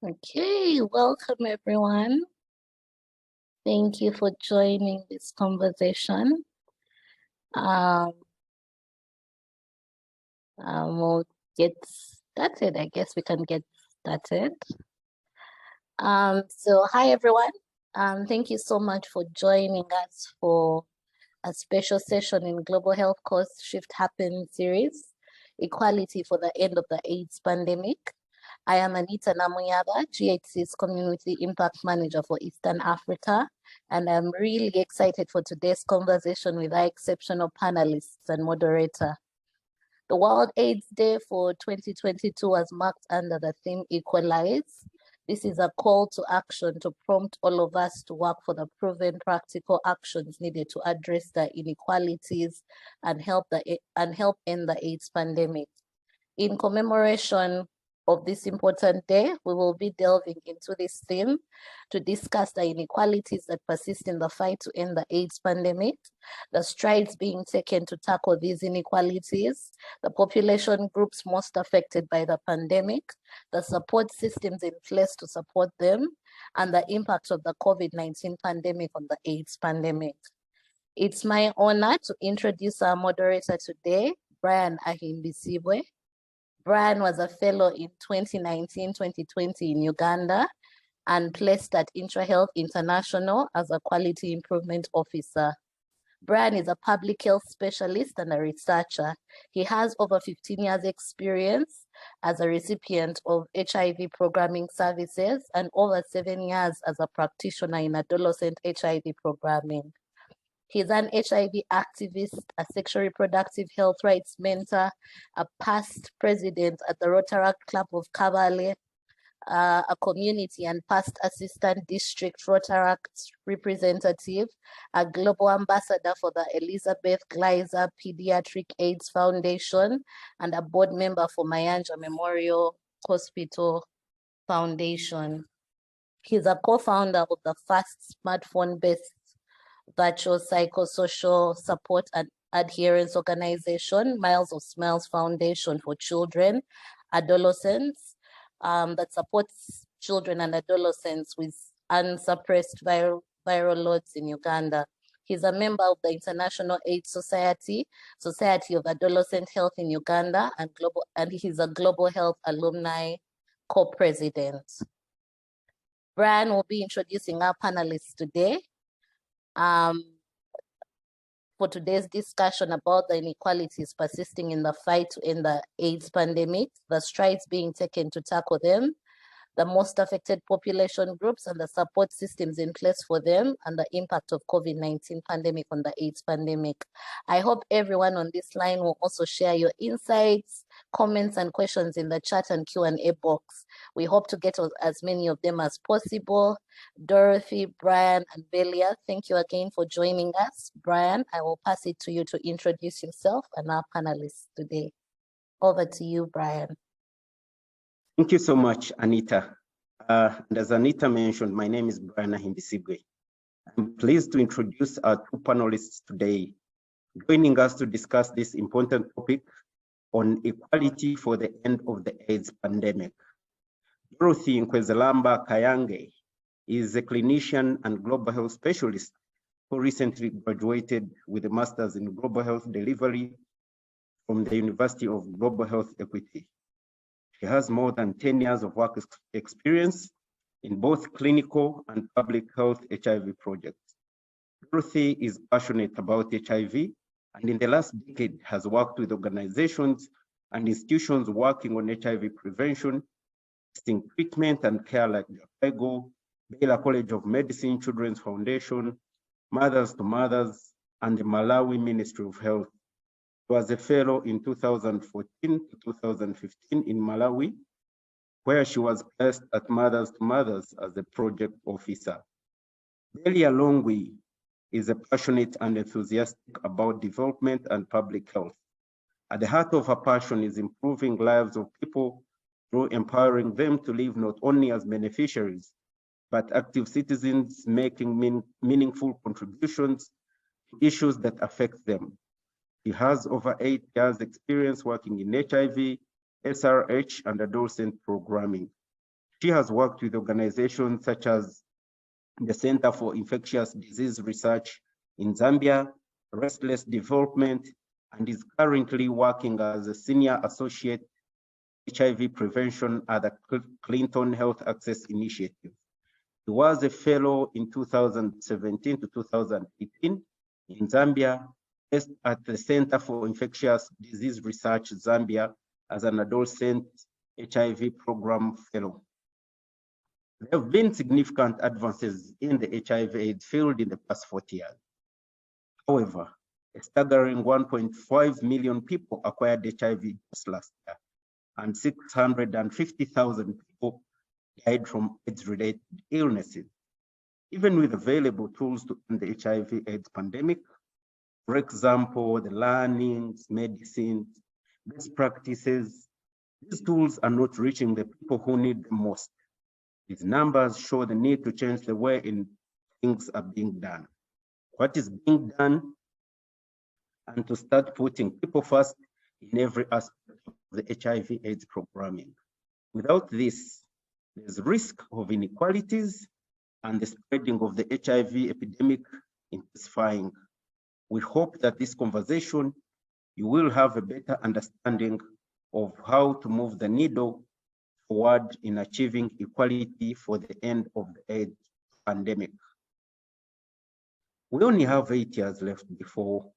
Okay, welcome everyone. Thank you for joining this conversation. We'll get started. I guess we can get started. So hi everyone. Thank you so much for joining us for a special session in Global Health Course Shift Happen series, Equality for the End of the AIDS Pandemic. I am Anita Namuyaba, GHC's Community Impact Manager for Eastern Africa, and I'm really excited for today's conversation with our exceptional panelists and moderator. The World AIDS Day for 2022 was marked under the theme Equalize. This is a call to action to prompt all of us to work for the proven practical actions needed to address the inequalities and help end the AIDS pandemic. In commemoration of this important day, we will be delving into this theme to discuss the inequalities that persist in the fight to end the AIDS pandemic, the strides being taken to tackle these inequalities, the population groups most affected by the pandemic, the support systems in place to support them, and the impact of the COVID-19 pandemic on the AIDS pandemic. It's my honor to introduce our moderator today, Brian Ahimbisibwe. Brian was a fellow in 2019-2020 in Uganda and placed at IntraHealth International as a quality improvement officer. Brian is a public health specialist and a researcher. He has over 15 years experience as a recipient of HIV programming services and over 7 years as a practitioner in adolescent HIV programming. He's an HIV activist, a sexual reproductive health rights mentor, a past president at the Rotaract Club of Kabale, a community and past assistant district Rotaract representative, a global ambassador for the Elizabeth Gleiser Pediatric AIDS Foundation, and a board member for Mayanja Memorial Hospital Foundation. He's a co-founder of the first smartphone-based virtual psychosocial support and adherence organization, Miles of Smiles Foundation for Children, Adolescents, that supports children and adolescents with unsuppressed viral loads in Uganda. He's a member of the International AIDS Society, Society of Adolescent Health in Uganda, and he's a Global Health Alumni co-president. Brian will be introducing our panelists today. For today's discussion about the inequalities persisting in the fight to end the AIDS pandemic, the strides being taken to tackle them, the most affected population groups and the support systems in place for them, and the impact of COVID-19 pandemic on the AIDS pandemic. I hope everyone on this line will also share your insights, comments, and questions in the chat and Q&A box. We hope to get as many of them as possible. Dorothy, Brian, and Belia, thank you again for joining us. Brian, I will pass it to you to introduce yourself and our panelists today. Over to you, Brian. Thank you so much, Anita. And as Anita mentioned, my name is Brian Ahimbisibwe. I'm pleased to introduce our two panelists today, joining us to discuss this important topic on equality for the end of the AIDS pandemic. Dorothy Nkwezelamba Kayange is a clinician and global health specialist who recently graduated with a master's in global health delivery from the University of Global Health Equity. She has more than 10 years of work experience in both clinical and public health HIV projects. Dorothy is passionate about HIV and in the last decade has worked with organizations and institutions working on HIV prevention, testing treatment and care like JAPEGO, Baylor College of Medicine Children's Foundation, Mothers to Mothers, and the Malawi Ministry of Health. She was a fellow in 2014 to 2015 in Malawi, where she was placed at Mothers to Mothers as a project officer. Delia Longwi is a passionate and enthusiastic about development and public health. At the heart of her passion is improving lives of people through empowering them to live not only as beneficiaries, but active citizens making meaningful contributions to issues that affect them. She has over 8 years experience working in HIV, SRH, and adolescent programming. She has worked with organizations such as the Center for Infectious Disease Research in Zambia, Restless Development, and is currently working as a senior associate HIV prevention at the Clinton Health Access Initiative. He was a fellow in 2017 to 2018 in Zambia, based at the Center for Infectious Disease Research, Zambia, as an adolescent HIV program fellow. There have been significant advances in the HIV/AIDS field in the past 40 years. However, a staggering 1.5 million people acquired HIV just last year, and 650,000 people died from AIDS-related illnesses. Even with available tools to end the HIV/AIDS pandemic, for example, the learnings, medicines, best practices, these tools are not reaching the people who need them most. These numbers show the need to change the way things are being done. What is being done, and to start putting people first in every aspect of the HIV/AIDS programming. Without this, there's risk of inequalities and the spreading of the HIV epidemic intensifying. We hope that this conversation, you will have a better understanding of how to move the needle forward in achieving equality for the end of the AIDS pandemic. We only have 8 years left before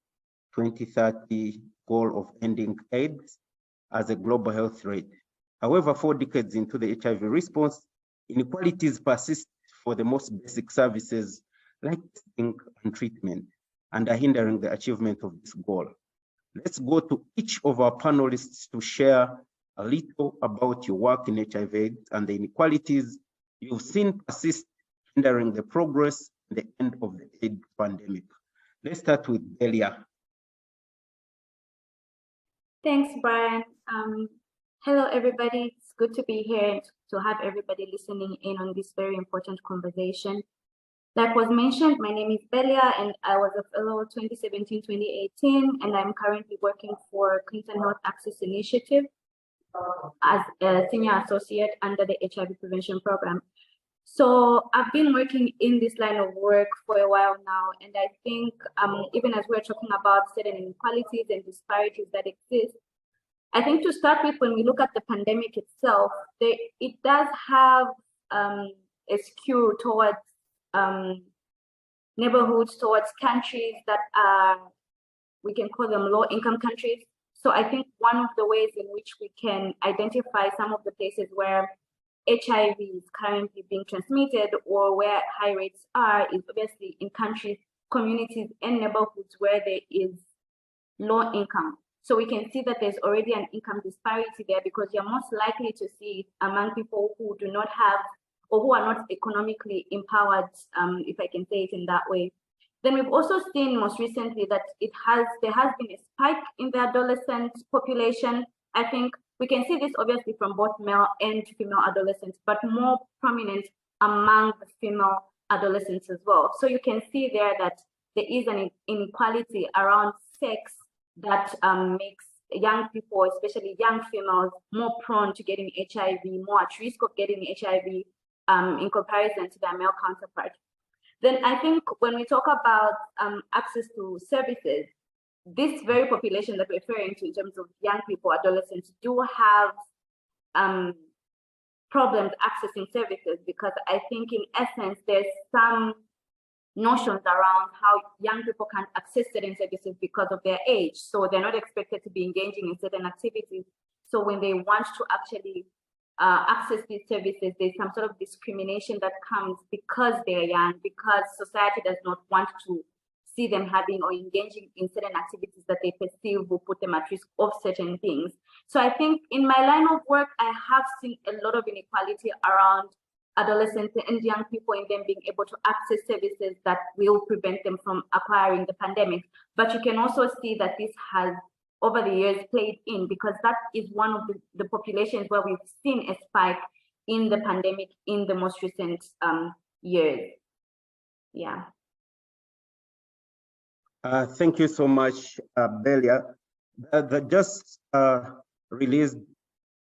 2030 goal of ending AIDS as a global health threat. However, 4 decades into the HIV response, inequalities persist for the most basic services like testing and treatment, and are hindering the achievement of this goal. Let's go to each of our panelists to share a little about your work in HIV/AIDS and the inequalities you've seen persist, hindering the progress and the end of the AIDS pandemic. Let's start with Delia. Thanks, Brian. Hello, everybody. It's good to be here, to have everybody listening in on this very important conversation. Like was mentioned, my name is Belia, and I was a fellow 2017-2018, and I'm currently working for Clinton Health Access Initiative as a senior associate under the HIV prevention program. So I've been working in this line of work for a while now, and I think even as we're talking about certain inequalities and disparities that exist, I think to start with, when we look at the pandemic itself, it does have a skew towards neighborhoods, towards countries that are, we can call them low-income countries. So I think one of the ways in which we can identify some of the places where HIV is currently being transmitted or where high rates are is obviously in countries, communities, and neighborhoods where there is low income. So we can see that there's already an income disparity there, because you're most likely to see it among people who do not have, or who are not economically empowered, if I can say it in that way. Then we've also seen most recently that there has been a spike in the adolescent population. I think we can see this obviously from both male and female adolescents, but more prominent among the female adolescents as well. So you can see there that there is an inequality around sex that makes young people, especially young females, more prone to getting HIV, more at risk of getting HIV in comparison to their male counterpart. Then I think when we talk about access to services, this very population that we're referring to in terms of young people, adolescents, do have problems accessing services, because I think in essence, there's some notions around how young people can't access certain services because of their age. So they're not expected to be engaging in certain activities. So when they want to actually access these services, there's some sort of discrimination that comes because they're young, because society does not want to see them having or engaging in certain activities that they perceive will put them at risk of certain things. So I think in my line of work, I have seen a lot of inequality around adolescents and young people in them being able to access services that will prevent them from acquiring the pandemic. But you can also see that this has, over the years, played in, because that is one of the populations where we've seen a spike in the pandemic in the most recent years. Yeah. Thank you so much, Belia. The just released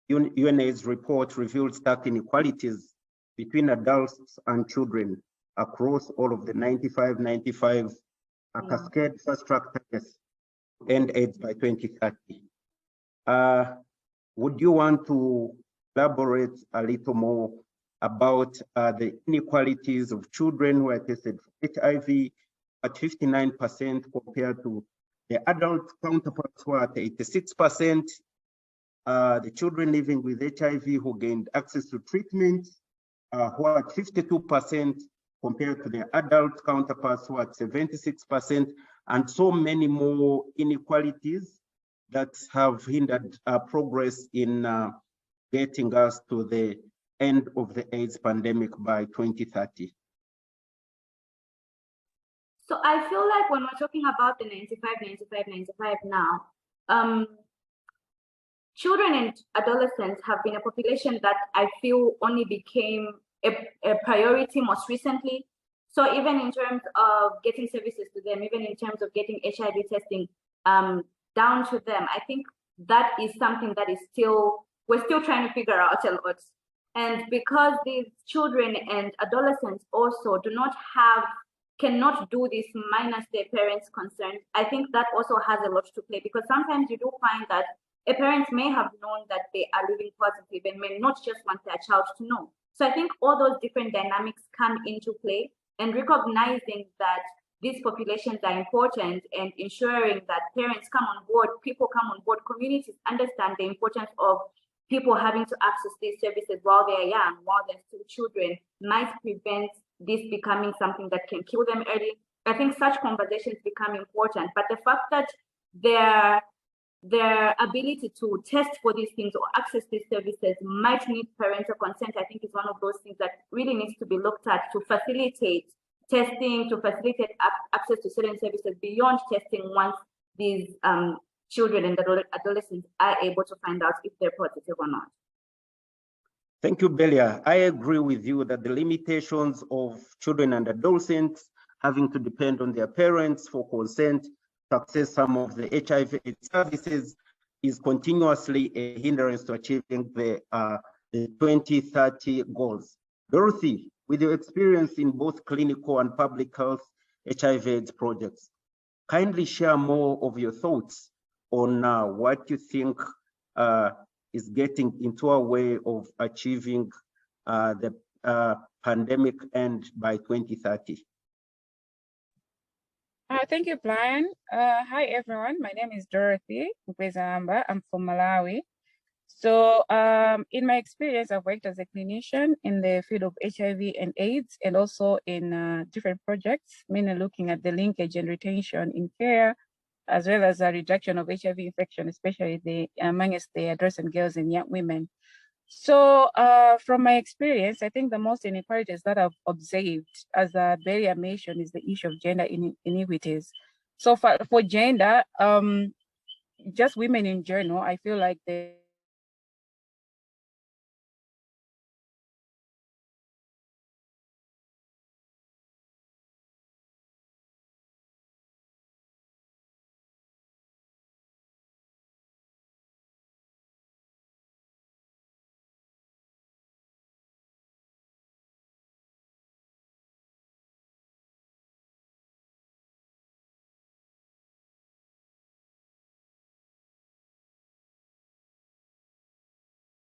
UNAIDS report revealed stark inequalities between adults and children across all of the 95 cascade fast-track targets to end AIDS by 2030. Would you want to elaborate a little more about the inequalities of children who are tested for HIV at 59% compared to the adult counterparts who are at 86%, the children living with HIV who gained access to treatment who are at 52% compared to their adult counterparts who are at 76%, and so many more inequalities that have hindered progress in getting us to the end of the AIDS pandemic by 2030. So I feel like when we're talking about the 95 now, children and adolescents have been a population that I feel only became a priority most recently. So even in terms of getting services to them, even in terms of getting HIV testing down to them, I think that is something that is we're still trying to figure out a lot. And because these children and adolescents also cannot do this minus their parents' consent, I think that also has a lot to play, because sometimes you do find that a parent may have known that they are living positive and may not just want their child to know. So I think all those different dynamics come into play, and recognizing that these populations are important and ensuring that parents come on board, people come on board, communities understand the importance of people having to access these services while they're young, while they're still children, might prevent this becoming something that can kill them early. I think such conversations become important, but the fact that their ability to test for these things or access these services might need parental consent, I think is one of those things that really needs to be looked at to facilitate testing, to facilitate access to certain services beyond testing once these children and adolescents are able to find out if they're positive or not. Thank you, Belia. I agree with you that the limitations of children and adolescents having to depend on their parents for consent to access some of the HIV services is continuously a hindrance to achieving the 2030 goals. Dorothy, with your experience in both clinical and public health HIV/AIDS projects, kindly share more of your thoughts on what you think is getting into our way of achieving the pandemic end by 2030. Thank you, Brian. Hi, everyone. My name is Dorothy Mkwezamba. I'm from Malawi. So in my experience, I've worked as a clinician in the field of HIV and AIDS, and also in different projects, mainly looking at the linkage and retention in care, as well as a reduction of HIV infection, especially amongst the adolescent girls and young women. So from my experience, I think the most inequalities that I've observed, as Belia mentioned, is the issue of gender inequities. So for gender, just women in general, I feel like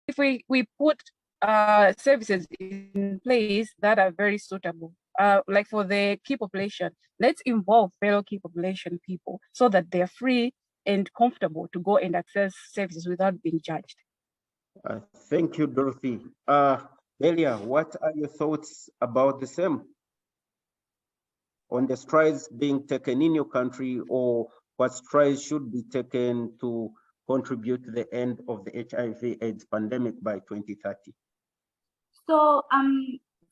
if we put services in place that are very suitable, like for the key population, let's involve fellow key population people so that they're free and comfortable to go and access services without being judged. Thank you, Dorothy. Belia, what are your thoughts about the same on the strides being taken in your country, or what strides should be taken to contribute to the end of the HIV/AIDS pandemic by 2030? So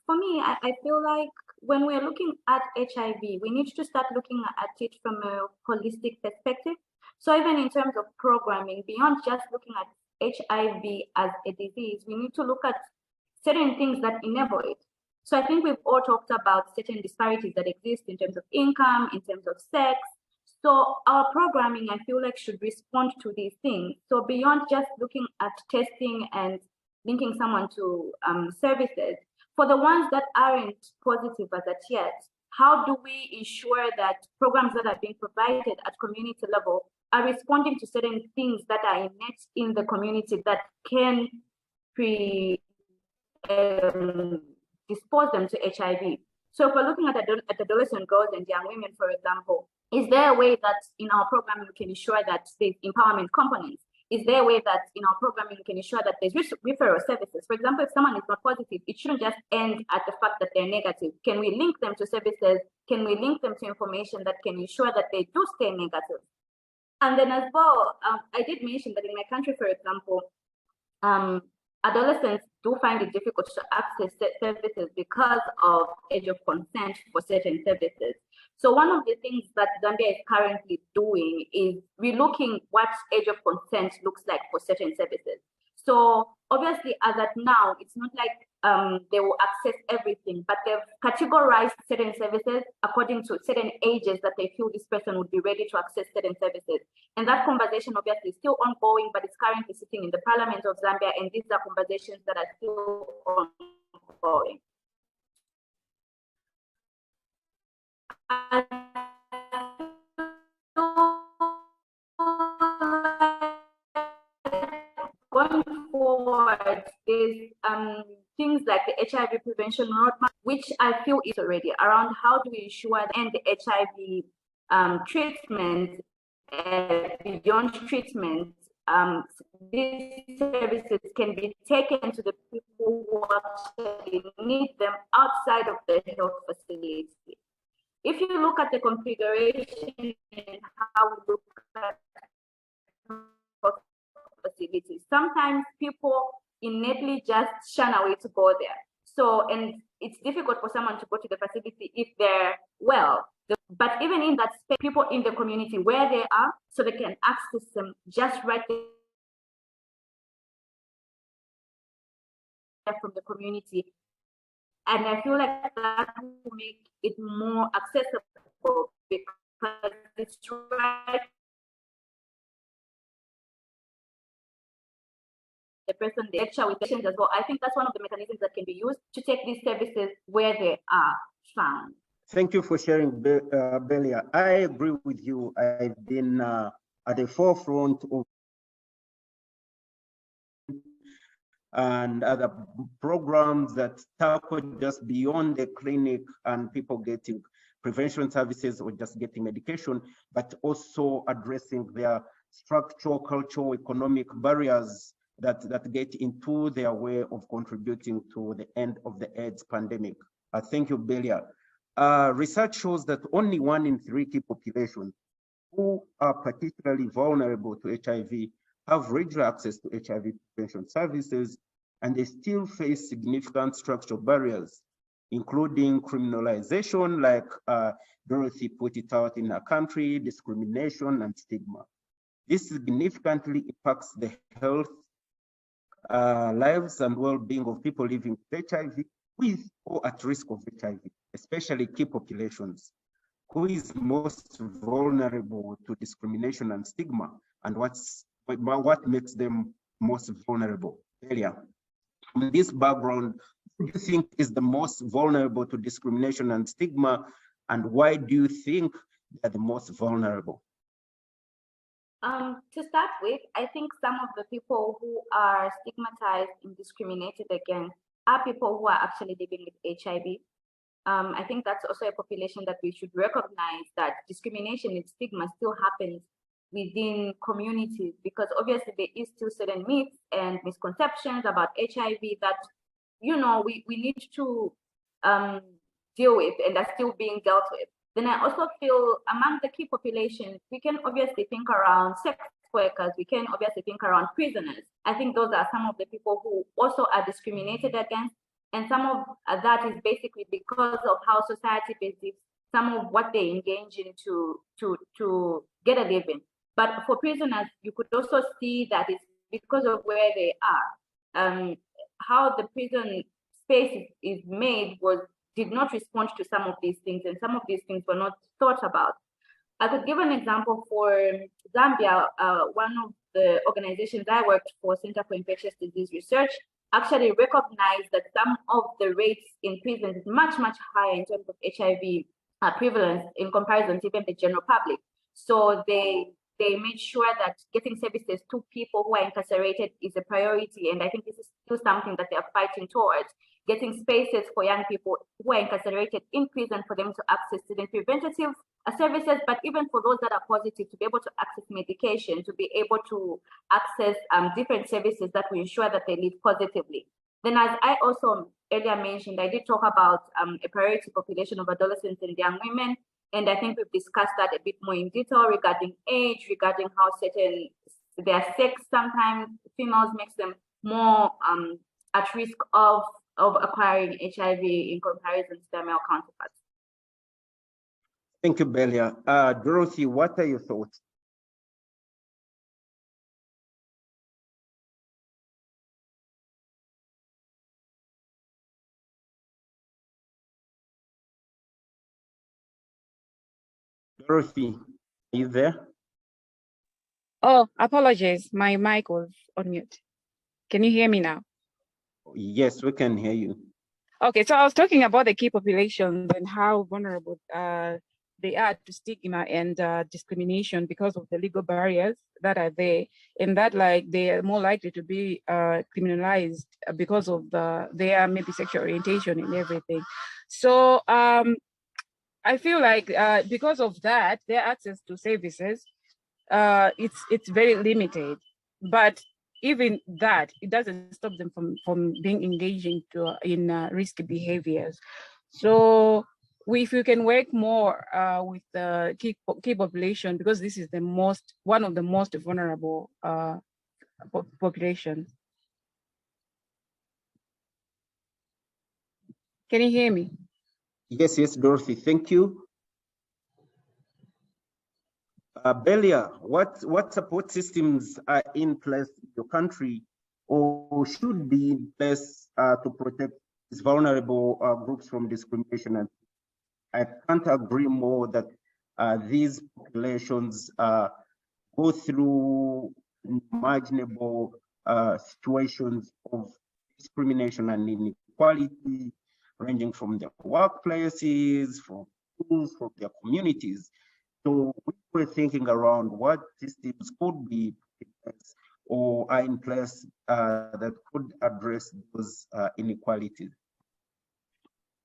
for me, I feel like when we're looking at HIV, we need to start looking at it from a holistic perspective. So even in terms of programming, beyond just looking at HIV as a disease, we need to look at certain things that enable it. So I think we've all talked about certain disparities that exist in terms of income, in terms of sex. So our programming, I feel like, should respond to these things. So beyond just looking at testing and linking someone to services, for the ones that aren't positive as at yet, how do we ensure that programs that are being provided at community level are responding to certain things that are innate in the community that can dispose them to HIV? So if we're looking at adolescent girls and young women, for example, is there a way that in our program we can ensure that there's empowerment components? Is there a way that in our programming we can ensure that there's referral services? For example, if someone is not positive, it shouldn't just end at the fact that they're negative. Can we link them to services? Can we link them to information that can ensure that they do stay negative? And then as well, I did mention that in my country, for example, adolescents do find it difficult to access services because of age of consent for certain services. So one of the things that Zambia is currently doing is relooking what age of consent looks like for certain services. So obviously, as at now, it's not like they will access everything, but they've categorized certain services according to certain ages that they feel this person would be ready to access certain services. And that conversation obviously is still ongoing, but it's currently sitting in the Parliament of Zambia, and these are conversations that are still ongoing. Going forward, there's things like the HIV prevention roadmap, which I feel is already around how do we ensure and the HIV treatment beyond treatment, these services can be taken to the people who actually need them outside of the health facility. If you look at the configuration and how we look at facilities, sometimes people innately just shun away to go there. So, and it's difficult for someone to go to the facility if they're well. But even in that space, people in the community where they are, so they can access them just right there from the community. And I feel like that will make it more accessible because it's right the person, the lecture with patients as well. I think that's one of the mechanisms that can be used to take these services where they are found. Thank you for sharing, Belia. I agree with you. I've been at the forefront of and other programs that tackle just beyond the clinic and people getting prevention services or just getting medication, but also addressing their structural, cultural, economic barriers that get into their way of contributing to the end of the AIDS pandemic. Thank you, Belia. Research shows that only 1 in 3 key populations who are particularly vulnerable to HIV have regular access to HIV prevention services, and they still face significant structural barriers, including criminalization, like Dorothy put it out in her country, discrimination and stigma. This significantly impacts the health, lives and well-being of people living with HIV with or at risk of HIV, especially key populations. Who is most vulnerable to discrimination and stigma, and what makes them most vulnerable? Earlier, from this background, who do you think is the most vulnerable to discrimination and stigma, and why do you think they're the most vulnerable? To start with, I think some of the people who are stigmatized and discriminated against are people who are actually living with HIV. I think that's also a population that we should recognize, that discrimination and stigma still happens within communities, because obviously there is still certain myths and misconceptions about HIV that, you know, we need to deal with and are still being dealt with. Then I also feel among the key populations, we can obviously think around sex workers, we can obviously think around prisoners. I think those are some of the people who also are discriminated against. And some of that is basically because of how society perceives some of what they engage in to get a living. But for prisoners, you could also see that it's because of where they are. How the prison space is made did not respond to some of these things, and some of these things were not thought about. I could give an example for Zambia. One of the organizations I worked for, Center for Infectious Disease Research, actually recognized that some of the rates in prisons is much, much higher in terms of HIV prevalence in comparison to even the general public. So they made sure that getting services to people who are incarcerated is a priority. And I think this is still something that they are fighting towards, getting spaces for young people who are incarcerated in prison for them to access student preventative services, but even for those that are positive, to be able to access medication, to be able to access different services that will ensure that they live positively. Then, as I also earlier mentioned, I did talk about a priority population of adolescents and young women. And I think we've discussed that a bit more in detail regarding age, regarding how certain their sex, sometimes females makes them more at risk of acquiring HIV in comparison to their male counterparts. Thank you, Belia. Dorothy, what are your thoughts? Dorothy, are you there? Oh, apologies. My mic was on mute. Can you hear me now? Yes, we can hear you. Okay, so I was talking about the key populations and how vulnerable they are to stigma and discrimination because of the legal barriers that are there, and that like they are more likely to be criminalized because of their maybe sexual orientation and everything. So I feel like because of that, their access to services, it's very limited. But even that, it doesn't stop them from being engaging in risky behaviors. So if you can work more with the key population, because this is one of the most vulnerable populations. Can you hear me? Yes, Dorothy, thank you. Belia, what support systems are in place in your country or should be in place to protect these vulnerable groups from discrimination? And I can't agree more that these populations go through imaginable situations of discrimination and inequality, ranging from their workplaces, from schools, from their communities. So we were thinking around what systems could be in place or are in place that could address those inequalities.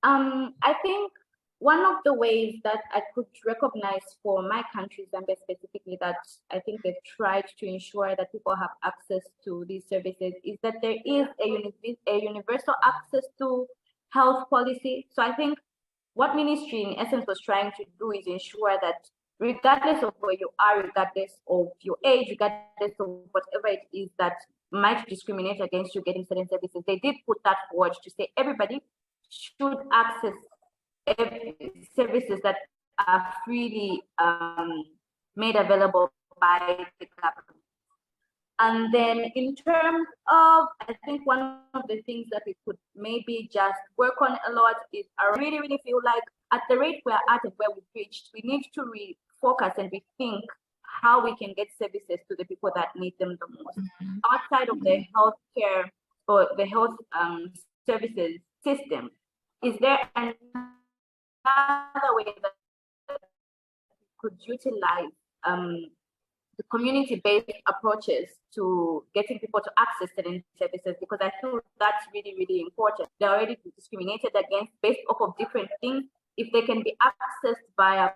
I think one of the ways that I could recognize for my country, Zambia specifically, that I think they've tried to ensure that people have access to these services is that there is a universal access to health policy. So I think what ministry in essence was trying to do is ensure that regardless of where you are, regardless of your age, regardless of whatever it is that might discriminate against you getting certain services, they did put that forward to say everybody should access services that are freely made available by the government. And then in terms of, I think one of the things that we could maybe just work on a lot is I really, really feel like at the rate we're at and where we've reached, we need to refocus and rethink how we can get services to the people that need them the most. Outside of the healthcare or the health services system, is there another way that we could utilize the community-based approaches to getting people to access certain services? Because I feel that's really, really important. They're already discriminated against based off of different things. If they can be accessed by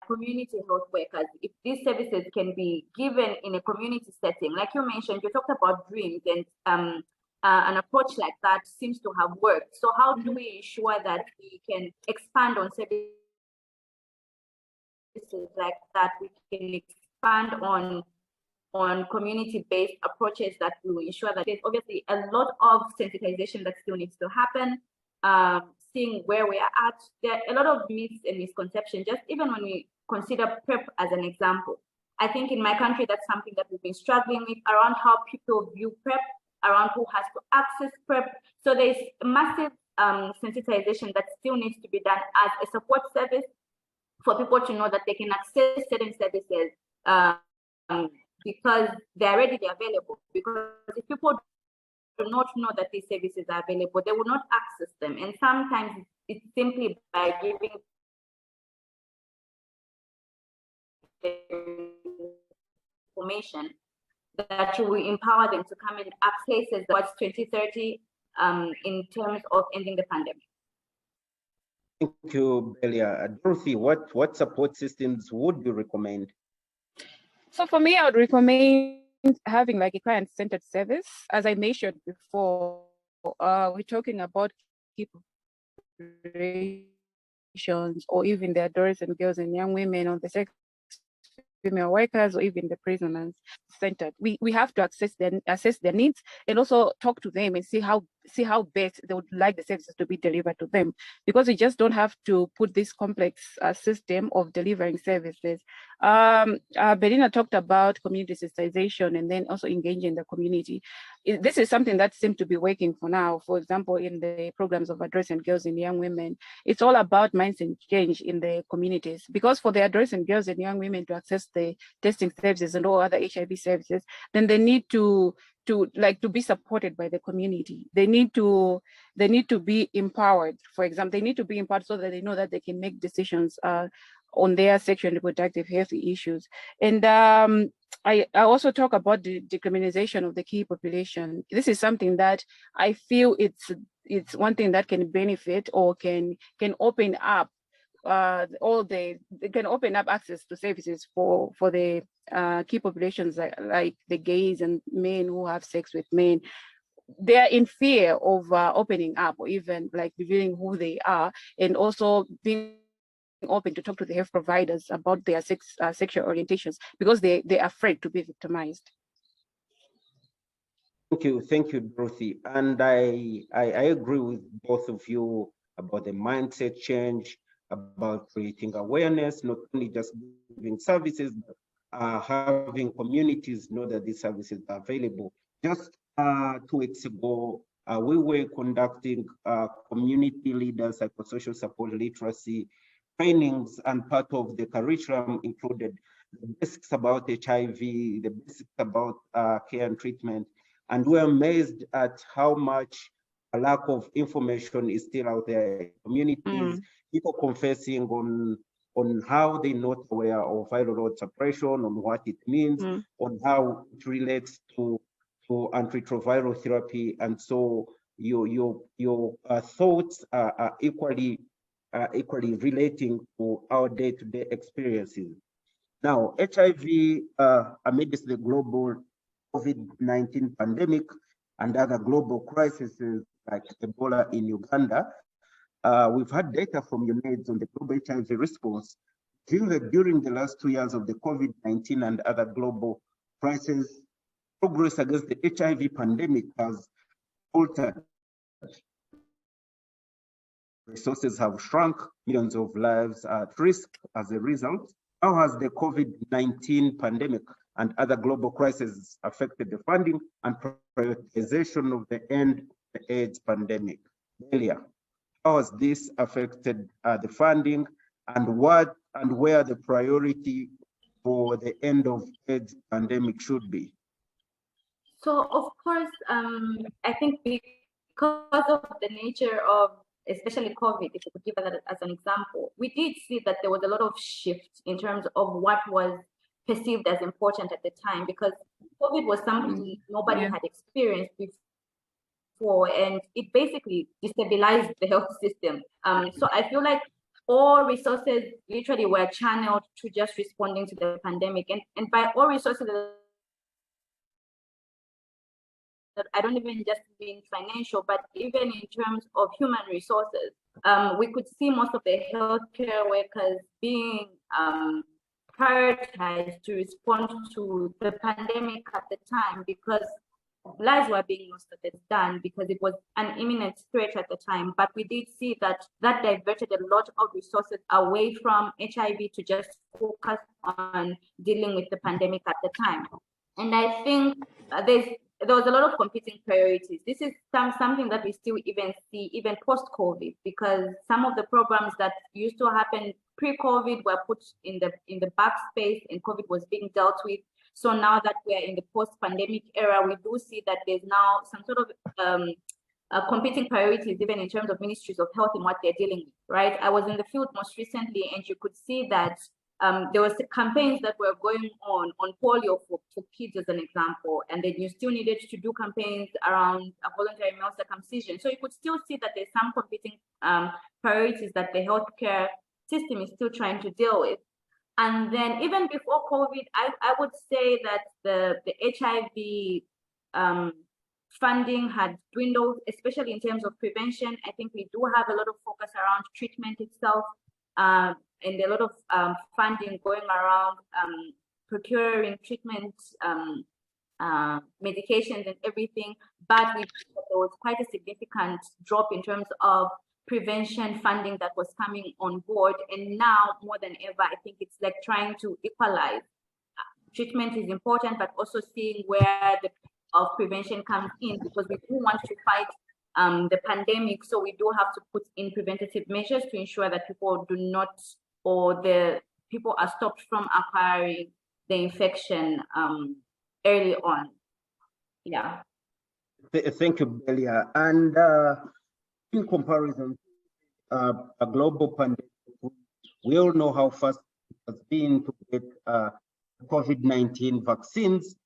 community health workers, if these services can be given in a community setting, like you mentioned, you talked about dreams, and an approach like that seems to have worked. So how do we ensure that we can expand on services like that? We can expand on community-based approaches that will ensure that there's obviously a lot of sensitization that still needs to happen. Seeing where we are at, there are a lot of myths and misconceptions, just even when we consider PrEP as an example. I think in my country, that's something that we've been struggling with around how people view PrEP, around who has to access PrEP. So there's massive sensitization that still needs to be done as a support service for people to know that they can access certain services because they're readily available. Because if people do not know that these services are available, they will not access them. And sometimes it's simply by giving information that you will empower them to come and access towards 2030 in terms of ending the pandemic. Thank you, Belia. Dorothy, what support systems would you recommend? So for me, I would recommend having like a client-centered service. As I mentioned before, we're talking about key populations or even the adolescents and girls and young women on the sex female workers or even the prisoners centered. We have to assess their needs and also talk to them and see how best they would like the services to be delivered to them, because we just don't have to put this complex system of delivering services. Belina talked about community sensitization and then also engaging the community. This is something that seems to be working for now. For example, in the programs of adolescent girls and young women, it's all about mindset change in the communities, because for the adolescent girls and young women to access the testing services and all other HIV services, then they need to be supported by the community. They need to be empowered. For example, they need to be empowered so that they know that they can make decisions on their sexual and reproductive health issues. And I also talk about the decriminalization of the key population. This is something that I feel it's one thing that can benefit or can open up they can open up access to services for the key populations like the gays and men who have sex with men. They are in fear of opening up or even like revealing who they are, and also being open to talk to the health providers about their sexual orientations, because they're afraid to be victimized. Thank you, Dorothy. And I agree with both of you about the mindset change, about creating awareness, not only just giving services, but having communities know that these services are available. Just 2 weeks ago, we were conducting community leaders, psychosocial support literacy trainings, and part of the curriculum included the basics about HIV, the basics about care and treatment. And we're amazed at how much a lack of information is still out there in communities, people confessing on how they're not aware of viral load suppression, on what it means, on how it relates to antiretroviral therapy. And so your thoughts are equally relating to our day-to-day experiences. Now, HIV, amidst the global COVID-19 pandemic and other global crises like Ebola in Uganda, we've had data from UNAIDS on the global HIV response. During the last 2 years of the COVID-19 and other global crises, progress against the HIV pandemic has faltered. Resources have shrunk, millions of lives are at risk as a result. How has the COVID-19 pandemic and other global crises affected the funding and prioritization of the end of the AIDS pandemic? Earlier, how has this affected the funding, and what and where the priority for the end of AIDS pandemic should be? So of course, I think because of the nature of especially COVID, if you could give that as an example, we did see that there was a lot of shift in terms of what was perceived as important at the time, because COVID was something nobody had experienced before, and it basically destabilized the health system. So I feel like all resources literally were channeled to just responding to the pandemic, and by all resources, I don't even just mean financial, but even in terms of human resources. We could see most of the healthcare workers being prioritized to respond to the pandemic at the time, because lives were being lost at the time, because it was an imminent threat at the time. But we did see that diverted a lot of resources away from HIV to just focus on dealing with the pandemic at the time. And I think there's there was a lot of competing priorities. This is something that we still even see even post-COVID, because some of the programs that used to happen pre-COVID were put in the backspace and COVID was being dealt with. So now that we are in the post-pandemic era, we do see that there's now some sort of competing priorities, even in terms of ministries of health and what they're dealing with, right? I was in the field most recently, and you could see that there was campaigns that were going on polio for kids, as an example, and then you still needed to do campaigns around voluntary male circumcision. So you could still see that there's some competing priorities that the healthcare system is still trying to deal with. And then even before COVID, I would say that the HIV funding had dwindled, especially in terms of prevention. I think we do have a lot of focus around treatment itself, and a lot of funding going around procuring treatment, medications and everything. But there was quite a significant drop in terms of prevention funding that was coming on board. And now more than ever, I think it's like trying to equalize. Treatment is important, but also seeing where the of prevention comes in, because we do want to fight the pandemic. So we do have to put in preventative measures to ensure that people do not, or the people are stopped from acquiring the infection early on. Yeah. Thank you, Belia. And in comparison, a global pandemic, we all know how fast it has been to get COVID-19 vaccines.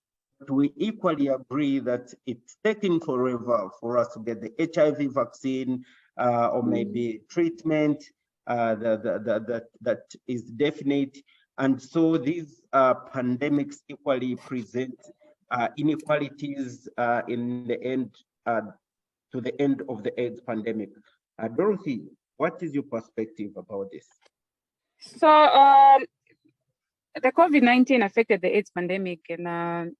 But we equally agree that it's taking forever for us to get the HIV vaccine or maybe treatment that is definite. And so these pandemics equally present inequalities in the end, to the end of the AIDS pandemic. Dorothy, what is your perspective about this? So the COVID-19 affected the AIDS pandemic in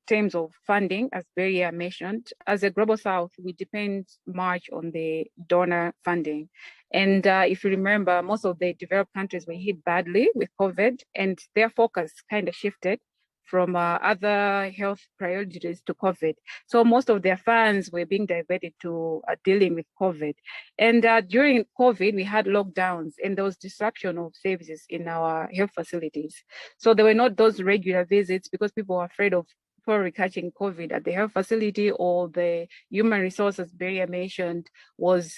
terms of funding, as Beria mentioned. As a Global South, we depend much on the donor funding. And if you remember, most of the developed countries were hit badly with COVID, and their focus kind of shifted from other health priorities to COVID. So most of their funds were being diverted to dealing with COVID. And during COVID, we had lockdowns and there was disruption of services in our health facilities. So there were not those regular visits because people were afraid of probably catching COVID at the health facility, or the human resources Beria mentioned was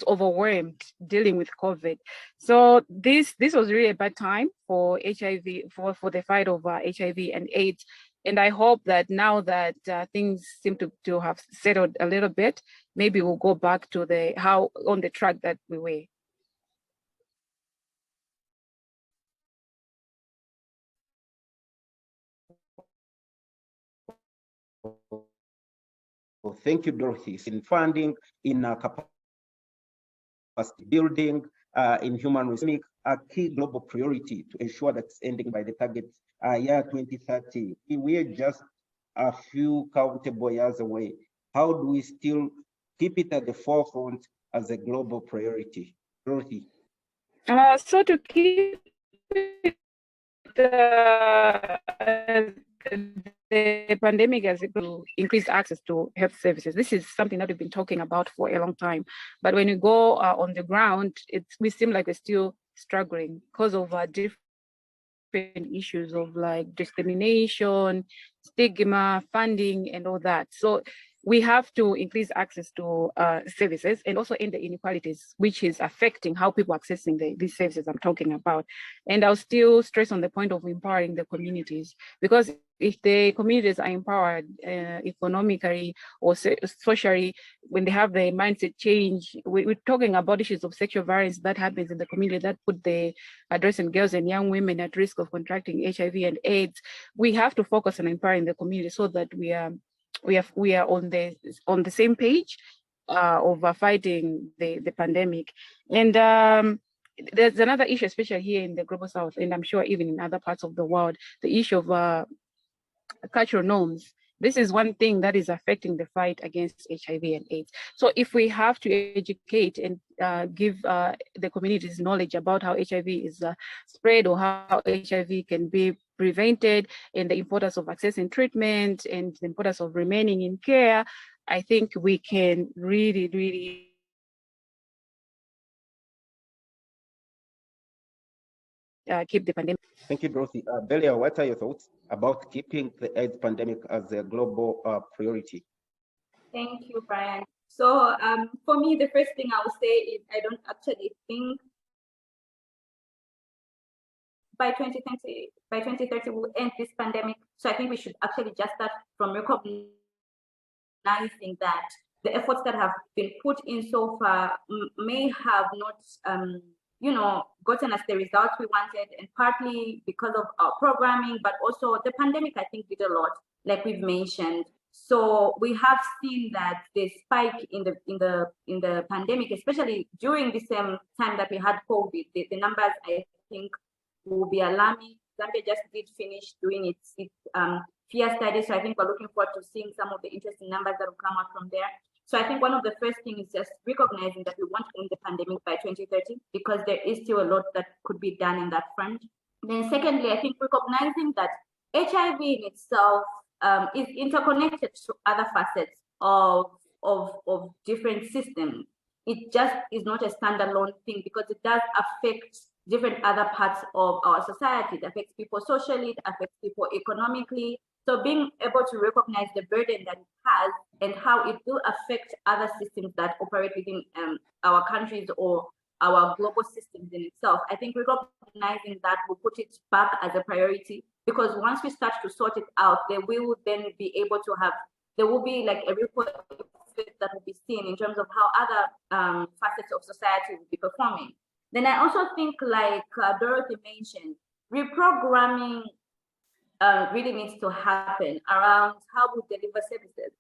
overwhelmed dealing with COVID. So this was really a bad time for HIV, for the fight of HIV and AIDS. And I hope that now that things seem to have settled a little bit, maybe we'll go back to on the track that we were. Well, thank you, Dorothy. In funding, in capacity building, in human resources, a key global priority to ensure that it's ending by the target year 2030. We're just a few countable years away. How do we still keep it at the forefront as a global priority? Dorothy. So to keep the pandemic has increased access to health services. This is something that we've been talking about for a long time. But when you go on the ground, we seem like we're still struggling because of different issues of like discrimination, stigma, funding, and all that. So we have to increase access to services and also end the inequalities, which is affecting how people are accessing these services I'm talking about. And I'll still stress on the point of empowering the communities, because if the communities are empowered economically or socially, when they have the mindset change, we're talking about issues of sexual violence that happens in the community that put the adolescent girls and young women at risk of contracting HIV and AIDS. We have to focus on empowering the community so that we are on the same page of fighting the pandemic. And there's another issue, especially here in the Global South, and I'm sure even in other parts of the world, the issue of cultural norms This is one thing that is affecting the fight against HIV and AIDS. So if we have to educate and give the communities knowledge about how HIV is spread or how HIV can be prevented and the importance of accessing treatment and the importance of remaining in care, I think we can really keep the pandemic. Thank you, Dorothy. Belia, what are your thoughts about keeping the AIDS pandemic as a global priority? Thank you, Brian. So for me, the first thing I would say is I don't actually think by 2030 we'll end this pandemic. So I think we should actually just start from recognizing that the efforts that have been put in so far may have not gotten us the results we wanted, and partly because of our programming, but also the pandemic, I think, did a lot, like we've mentioned. So we have seen that the spike in the pandemic, especially during the same time that we had COVID, the numbers, I think, will be alarming. Zambia just did finish doing its fear study, so I think we're looking forward to seeing some of the interesting numbers that will come out from there. So I think one of the first things is just recognizing that we want to end the pandemic by 2030, because there is still a lot that could be done in that front. Then secondly, I think recognizing that HIV in itself is interconnected to other facets of different systems. It just is not a standalone thing, because it does affect different other parts of our society. It affects people socially, it affects people economically. So being able to recognize the burden that it has and how it will affect other systems that operate within our countries or our global systems in itself, I think recognizing that will put it back as a priority, because once we start to sort it out, there will then be able to have, there will be like a ripple effect that will be seen in terms of how other facets of society will be performing. Then I also think, like Dorothy mentioned, reprogramming really needs to happen around how we deliver services.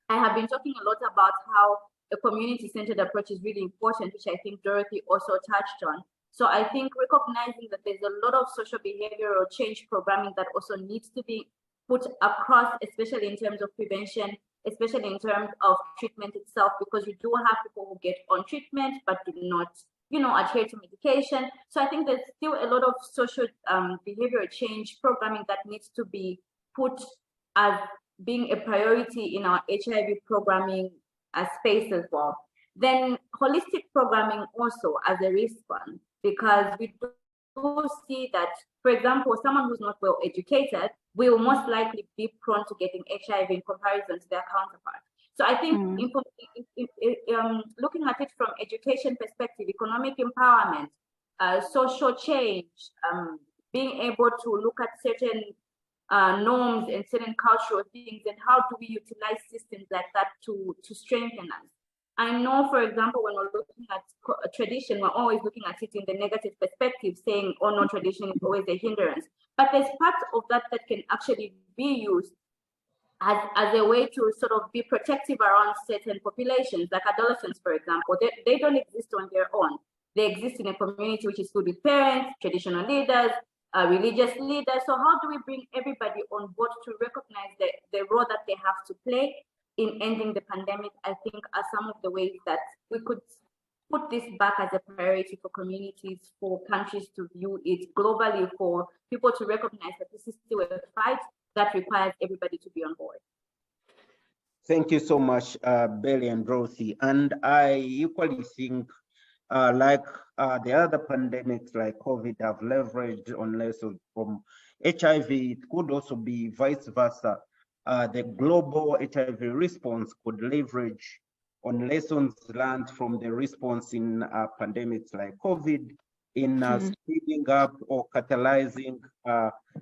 I have been talking a lot about how a community-centered approach is really important, which I think Dorothy also touched on. So I think recognizing that there's a lot of social behavioral change programming that also needs to be put across, especially in terms of prevention, especially in terms of treatment itself, because we do have people who get on treatment but do not adhere to medication. So I think there's still a lot of social behavioral change programming that needs to be put as being a priority in our HIV programming space as well. Then holistic programming also as a response, because we do see that, for example, someone who's not well educated will most likely be prone to getting HIV in comparison to their counterpart. So I think looking at it from education perspective, economic empowerment, social change, being able to look at certain norms and certain cultural things, and how do we utilize systems like that to strengthen us. I know, for example, when we're looking at tradition, we're always looking at it in the negative perspective, saying, oh no, tradition is always a hindrance. But there's parts of that that can actually be used as a way to sort of be protective around certain populations, like adolescents, for example. They don't exist on their own. They exist in a community which is filled with parents, traditional leaders, religious leaders. So how do we bring everybody on board to recognize the role that they have to play in ending the pandemic? I think are some of the ways that we could put this back as a priority for communities, for countries to view it globally, for people to recognize that this is still a fight that requires everybody to be on board. Thank you so much, Belly and Dorothy. And I equally think, like the other pandemics like COVID have leveraged on lessons from HIV, it could also be vice versa. The global HIV response could leverage on lessons learned from the response in pandemics like COVID, in speeding up or catalyzing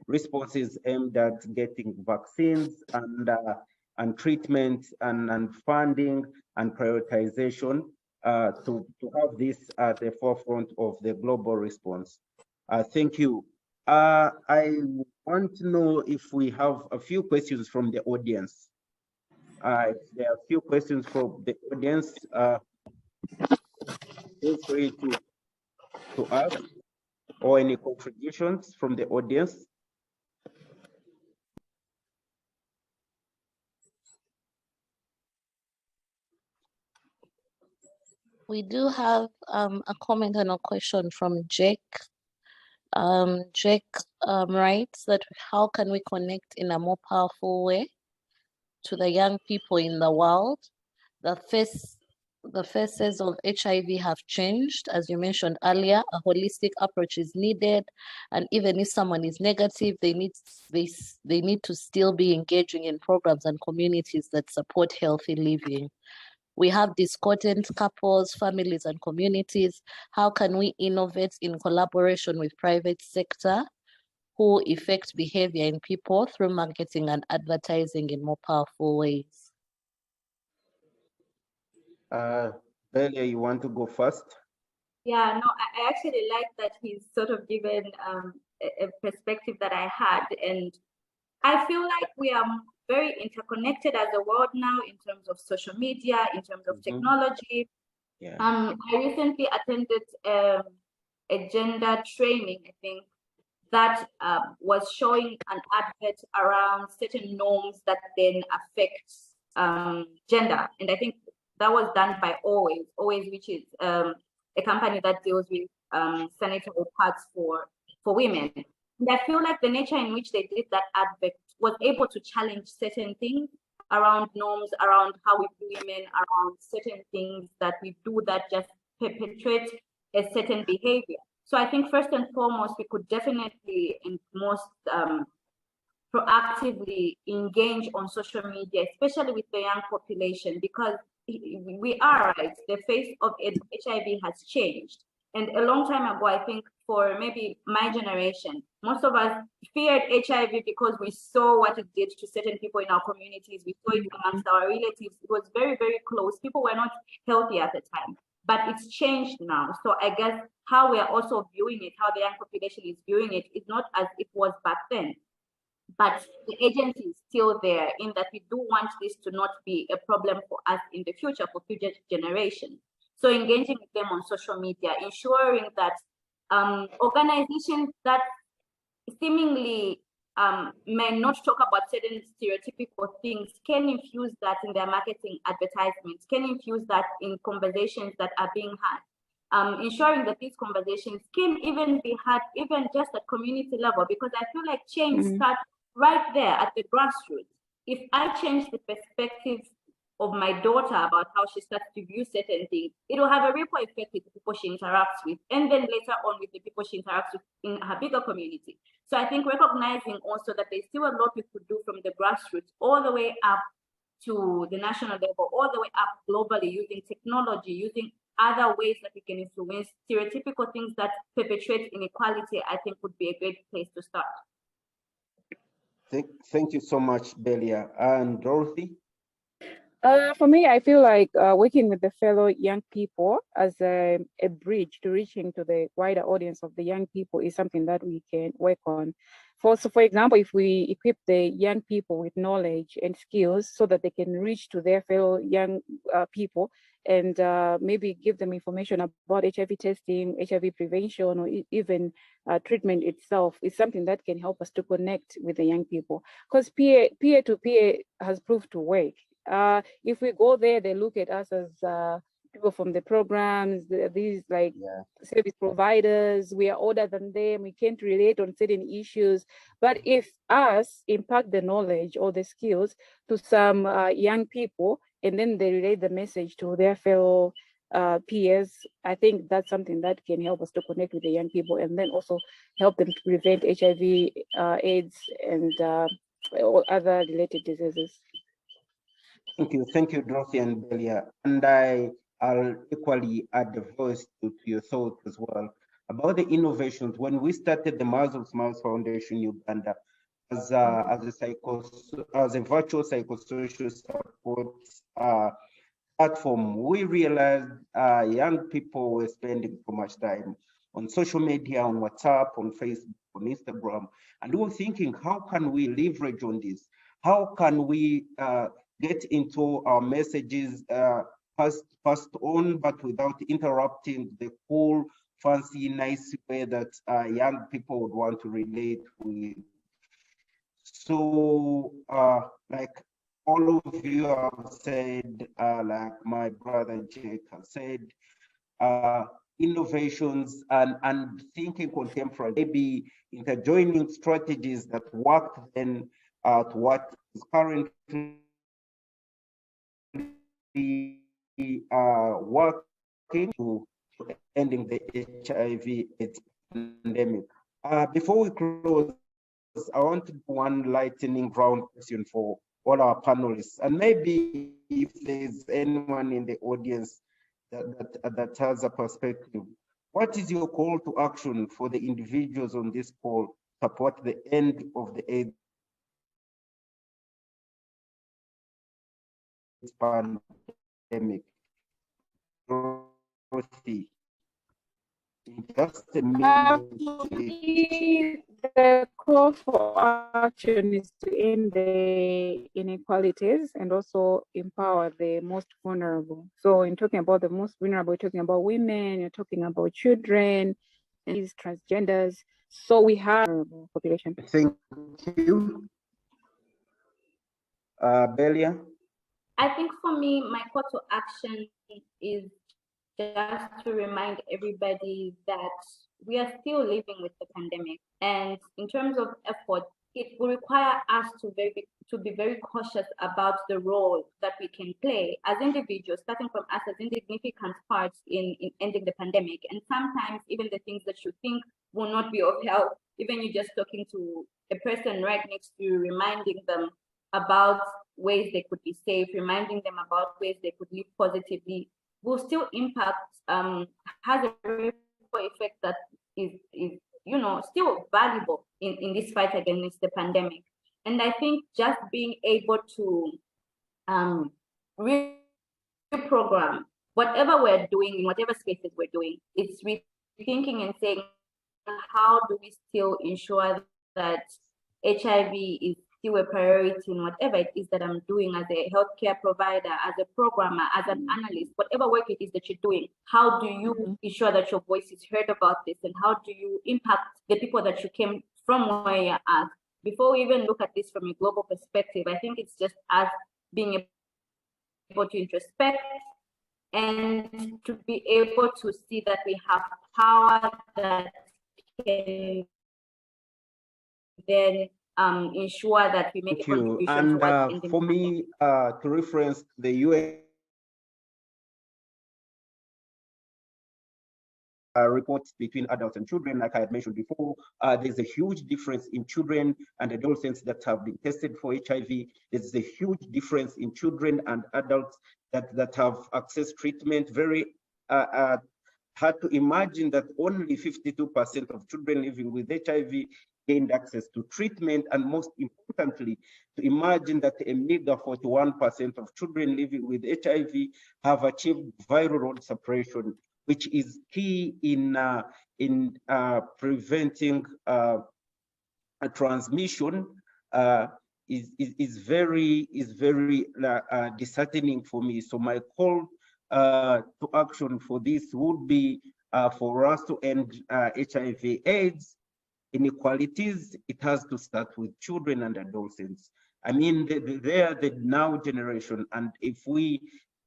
responses aimed at getting vaccines and treatment and funding and prioritization to have this at the forefront of the global response. Thank you. I want to know if we have a few questions from the audience. If there are a few questions from the audience, feel free to ask, or any contributions from the audience. We do have a comment and a question from Jake. Jake writes that how can we connect in a more powerful way to the young people in the world? The faces of HIV have changed. As you mentioned earlier, a holistic approach is needed. And even if someone is negative, they need to still be engaging in programs and communities that support healthy living. We have discordant couples, families, and communities. How can we innovate in collaboration with private sector who affect behavior in people through marketing and advertising in more powerful ways? Belia, you want to go first? Yeah, no, I actually like that he's sort of given a perspective that I had. And I feel like we are very interconnected as a world now in terms of social media, in terms of technology. Yeah. I recently attended a gender training, I think, that was showing an advert around certain norms that then affect gender. And I think that was done by Always, which is a company that deals with sanitary pads for women. And I feel like the nature in which they did that advert was able to challenge certain things around norms, around how we view women, around certain things that we do that just perpetuate a certain behavior. So I think first and foremost, we could definitely and most proactively engage on social media, especially with the young population, because we are right, the face of HIV has changed. And a long time ago, I think for maybe my generation, most of us feared HIV because we saw what it did to certain people in our communities. We saw it amongst our relatives. It was very, very close. People were not healthy at the time, but it's changed now. So I guess how we are also viewing it, how the young population is viewing it, is not as it was back then. But the agency is still there in that we do want this to not be a problem for us in the future, for future generations. So engaging with them on social media, ensuring that organizations that seemingly may not talk about certain stereotypical things can infuse that in their marketing advertisements, can infuse that in conversations that are being had. Ensuring that these conversations can even be had even just at community level, because I feel like change starts right there at the grassroots. If I change the perspective of my daughter about how she starts to view certain things, it will have a ripple effect with the people she interacts with, and then later on with the people she interacts with in her bigger community. So I think recognizing also that there's still a lot we could do from the grassroots all the way up to the national level, all the way up globally, using technology, using other ways that we can influence stereotypical things that perpetuate inequality, I think would be a great place to start. Thank you so much, Belia. And Dorothy? For me, I feel like working with the fellow young people as a bridge to reaching to the wider audience of the young people is something that we can work on. So for example, if we equip the young people with knowledge and skills so that they can reach to their fellow young people and maybe give them information about HIV testing, HIV prevention, or even treatment itself, is something that can help us to connect with the young people. Because peer-to-peer has proved to work. If we go there, they look at us as people from the programs, these like service providers, we are older than them, we can't relate on certain issues. But if us impart the knowledge or the skills to some young people, and then they relate the message to their fellow peers, I think that's something that can help us to connect with the young people, and then also help them to prevent HIV, AIDS, and all other related diseases. Thank you, Dorothy and Belia. And I'll equally add the voice to your thoughts as well about the innovations. When we started the Mars of Smiles Foundation Uganda as a virtual psychosocial support platform, we realized young people were spending so much time on social media, on WhatsApp, on Facebook, on Instagram, and we were thinking, how can we leverage on this? How can we get into our messages passed on, but without interrupting the cool, fancy, nice way that young people would want to relate with? So, like all of you have said, like my brother Jake has said, innovations and thinking contemporary, maybe interjoining strategies that worked then to what is currently working to ending the HIV/AIDS pandemic. Before we close, I want to do one lightning round question for all our panelists, and maybe if there's anyone in the audience that has a perspective. What is your call to action for the individuals on this call to support the end of the AIDS pandemic? Dorothy, in just a minute. The call for action is to end the inequalities and also empower the most vulnerable. So in talking about the most vulnerable, you're talking about women, you're talking about children, and these transgenders. So we have vulnerable population. Thank you. Belia? I think for me, my call to action is just to remind everybody that we are still living with the pandemic. And in terms of effort, it will require us to be very cautious about the role that we can play as individuals, starting from us as insignificant parts in ending the pandemic. And sometimes even the things that you think will not be of help, even you just talking to a person right next to you, reminding them about ways they could be safe, reminding them about ways they could live positively, will still impact, has a ripple effect that is still valuable in this fight against the pandemic. And I think just being able to reprogram whatever we're doing in whatever spaces we're doing, it's rethinking and saying, how do we still ensure that HIV is still a priority in whatever it is that I'm doing as a healthcare provider, as a programmer, as an analyst, whatever work it is that you're doing, how do you ensure that your voice is heard about this, and how do you impact the people that you came from where you're at? Before we even look at this from a global perspective, I think it's just us being able to introspect and to be able to see that we have power that can then ensure that we make a contribution towards ending. For me, to reference the UN reports between adults and children, like I had mentioned before, there's a huge difference in children and adolescents that have been tested for HIV. There's a huge difference in children and adults that have accessed treatment. Very hard to imagine that only 52% of children living with HIV gained access to treatment, and most importantly, to imagine that a meager 41% of children living with HIV have achieved viral load suppression, which is key in preventing a transmission. Is very disheartening for me. So my call to action for this would be for us to end HIV/AIDS inequalities. It has to start with children and adolescents. I mean, they are the now generation, and if we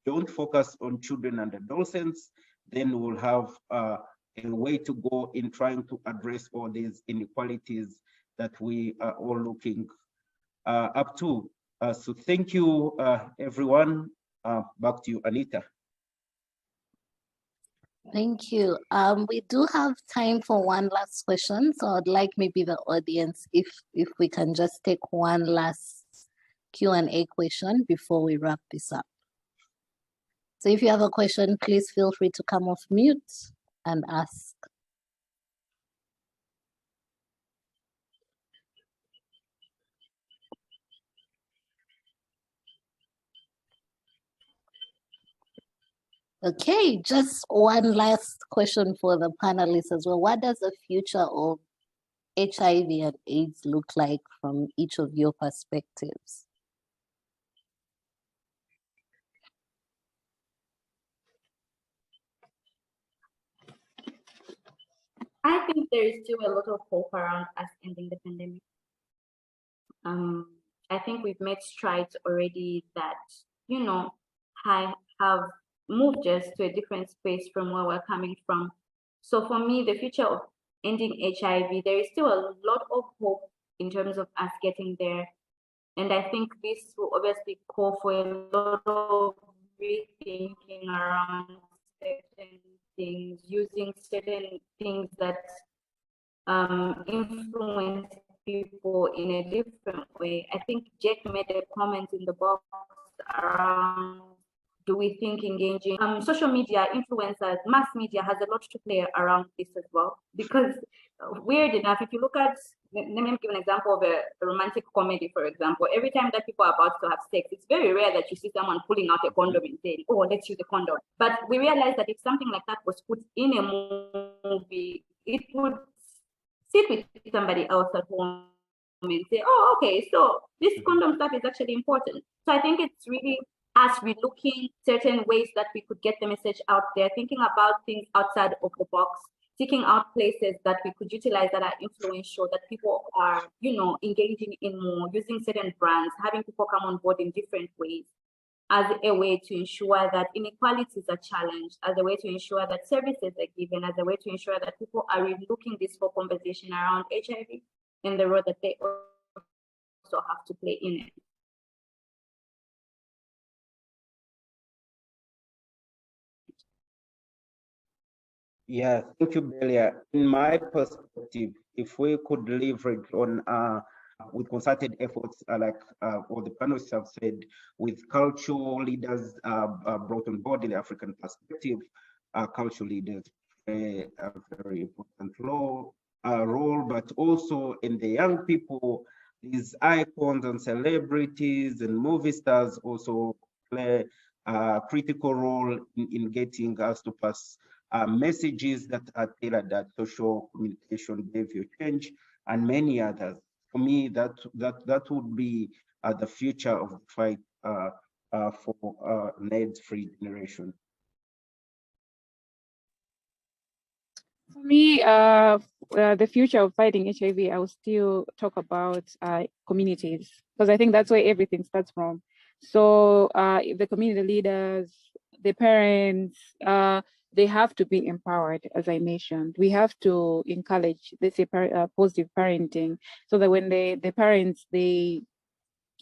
don't focus on children and adolescents, then we'll have a way to go in trying to address all these inequalities that we are all looking up to. So thank you, everyone. Back to you, Anita. Thank you. We do have time for one last question. So I'd like maybe the audience, if we can just take one last Q&A question before we wrap this up. So if you have a question, please feel free to come off mute and ask. Okay, just one last question for the panelists as well. What does the future of HIV and AIDS look like from each of your perspectives? I think there is still a lot of hope around us ending the pandemic. I think we've made strides already that, you know, have moved us to a different space from where we're coming from. So for me, the future of ending HIV, there is still a lot of hope in terms of us getting there. And I think this will obviously call for a lot of rethinking around certain things, using certain things that influence people in a different way. I think Jack made a comment in the box around, do we think engaging social media influencers, mass media has a lot to play around this as well, because weird enough, if you look at, let me give an example of a romantic comedy, for example. Every time that people are about to have sex, it's very rare that you see someone pulling out a condom and saying, oh, let's use a condom. But we realize that if something like that was put in a movie, it would sit with somebody else at home and say, oh, okay, so this condom stuff is actually important. So I think it's really us relooking certain ways that we could get the message out there, thinking about things outside of the box, seeking out places that we could utilize that are influential, that people are, you know, engaging in more, using certain brands, having people come on board in different ways, as a way to ensure that inequalities are challenged, as a way to ensure that services are given, as a way to ensure that people are relooking this whole conversation around HIV and the role that they also have to play in it. Yeah, thank you, Belia. In my perspective, if we could leverage on with concerted efforts, like what the panelists have said, with cultural leaders brought on board in the African perspective, cultural leaders play a very important role, but also in the young people, these icons and celebrities and movie stars also play a critical role in getting us to pass messages that are tailored at social communication, behavior change, and many others. For me, that would be the future of the fight for AIDS-free generation. For me, the future of fighting HIV, I will still talk about communities, because I think that's where everything starts from. So the community leaders, the parents, they have to be empowered, as I mentioned. We have to encourage, let's say, positive parenting, so that when the parents, they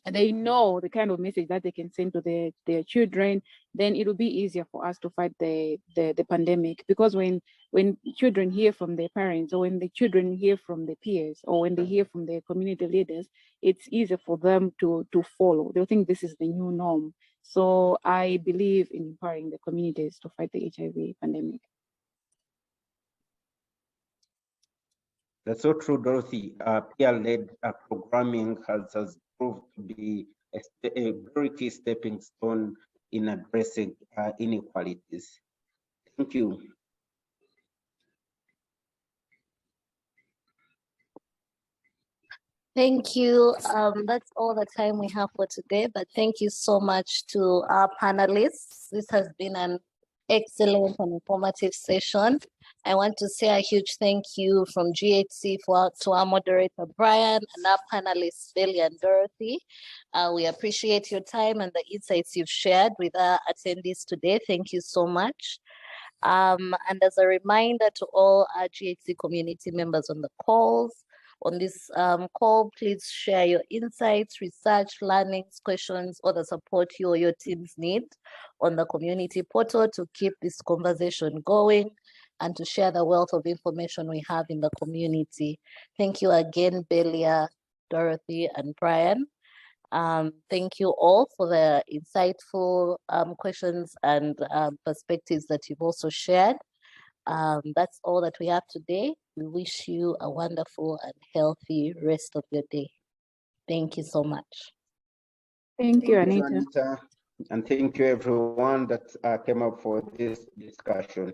know the kind of message that they can send to their children, then it will be easier for us to fight the pandemic. Because when children hear from their parents, or when the children hear from their peers, or when they hear from their community leaders, it's easier for them to follow. They'll think this is the new norm. So I believe in empowering the communities to fight the HIV pandemic. That's so true, Dorothy. Peer-led programming has proved to be a very key stepping stone in addressing inequalities. Thank you. Thank you. That's all the time we have for today, but thank you so much to our panelists. This has been an excellent and informative session. I want to say a huge thank you from GHC to our moderator, Brian, and our panelists, Billy and Dorothy. We appreciate your time and the insights you've shared with our attendees today. Thank you so much. And as a reminder to all our GHC community members on the calls, on this call, please share your insights, research, learnings, questions, or the support you or your teams need on the community portal to keep this conversation going and to share the wealth of information we have in the community. Thank you again, Belia, Dorothy, and Brian. Thank you all for the insightful questions and perspectives that you've also shared. That's all that we have today. We wish you a wonderful and healthy rest of your day. Thank you so much. Thank you, Anita. Thank you, Anita. And thank you everyone that came up for this discussion.